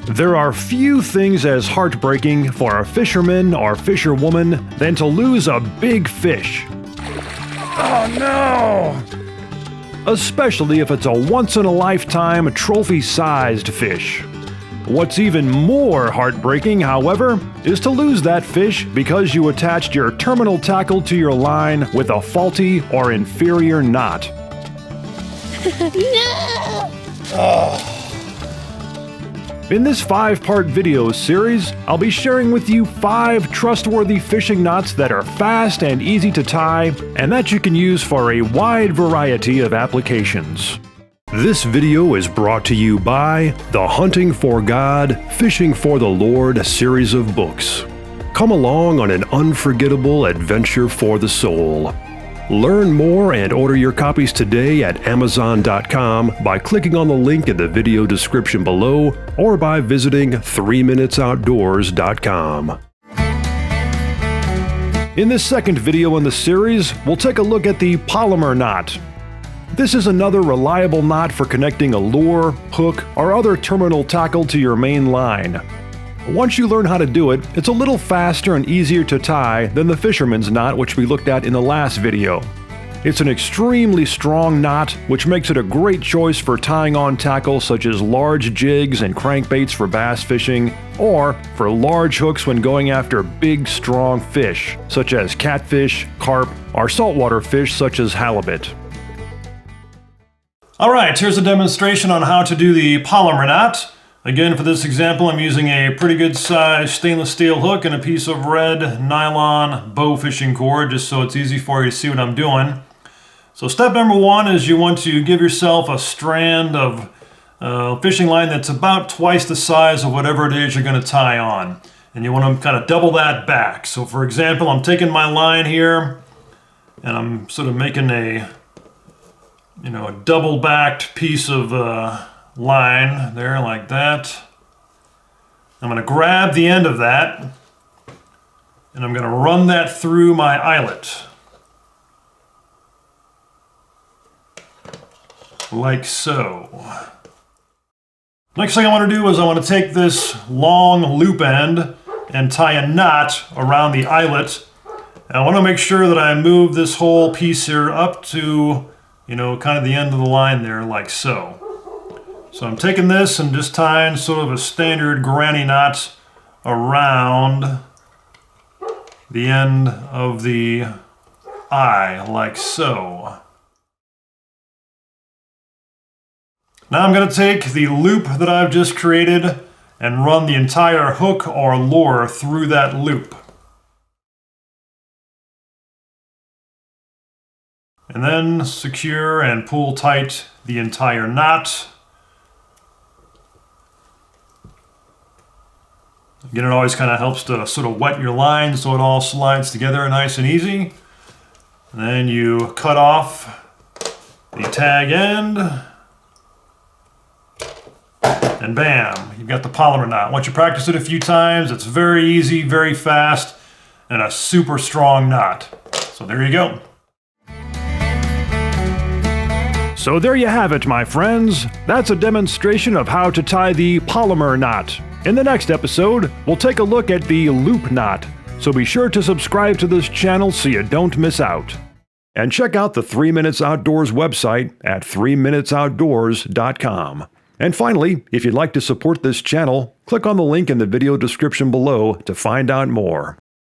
There are few things as heartbreaking for a fisherman or fisherwoman than to lose a big fish. Oh no! Especially if it's a once-in-a-lifetime trophy-sized fish. What's even more heartbreaking, however, is to lose that fish because you attached your terminal tackle to your line with a faulty or inferior knot. No! In this 5-part video series, I'll be sharing with you 5 trustworthy fishing knots that are fast and easy to tie, and that you can use for a wide variety of applications. This video is brought to you by the Hunting for God, Fishing for the Lord series of books. Come along on an unforgettable adventure for the soul. Learn more and order your copies today at Amazon.com by clicking on the link in the video description below or by visiting 3minutesoutdoors.com. In this second video in the series, we'll take a look at the Palomar knot. This is another reliable knot for connecting a lure, hook, or other terminal tackle to your main line. Once you learn how to do it, it's a little faster and easier to tie than the fisherman's knot, which we looked at in the last video. It's an extremely strong knot, which makes it a great choice for tying on tackle such as large jigs and crankbaits for bass fishing, or for large hooks when going after big, strong fish, such as catfish, carp, or saltwater fish such as halibut. Alright, here's a demonstration on how to do the Palomar knot. Again, for this example, I'm using a pretty good size stainless steel hook and a piece of red nylon bow fishing cord, just so it's easy for you to see what I'm doing. So step number 1 is you want to give yourself a strand of fishing line that's about twice the size of whatever it is you're going to tie on. And you want to kind of double that back. So for example, I'm taking my line here and I'm sort of making a double-backed piece of line there like that. I'm going to grab the end of that and I'm going to run that through my eyelet. Like so. Next thing I want to do is I want to take this long loop end and tie a knot around the eyelet. And I want to make sure that I move this whole piece here up to kind of the end of the line there, like so. So I'm taking this and just tying sort of a standard granny knot around the end of the eye, like so. Now I'm going to take the loop that I've just created and run the entire hook or lure through that loop. And then secure and pull tight the entire knot. Again, it always kind of helps to sort of wet your line so it all slides together nice and easy. And then you cut off the tag end. And bam, you've got the Palomar knot. Once you practice it a few times, it's very easy, very fast, and a super strong knot. So there you go. So there you have it, my friends. That's a demonstration of how to tie the Palomar knot. In the next episode, we'll take a look at the loop knot. So be sure to subscribe to this channel so you don't miss out. And check out the 3 Minutes Outdoors website at 3minutesoutdoors.com. And finally, if you'd like to support this channel, click on the link in the video description below to find out more.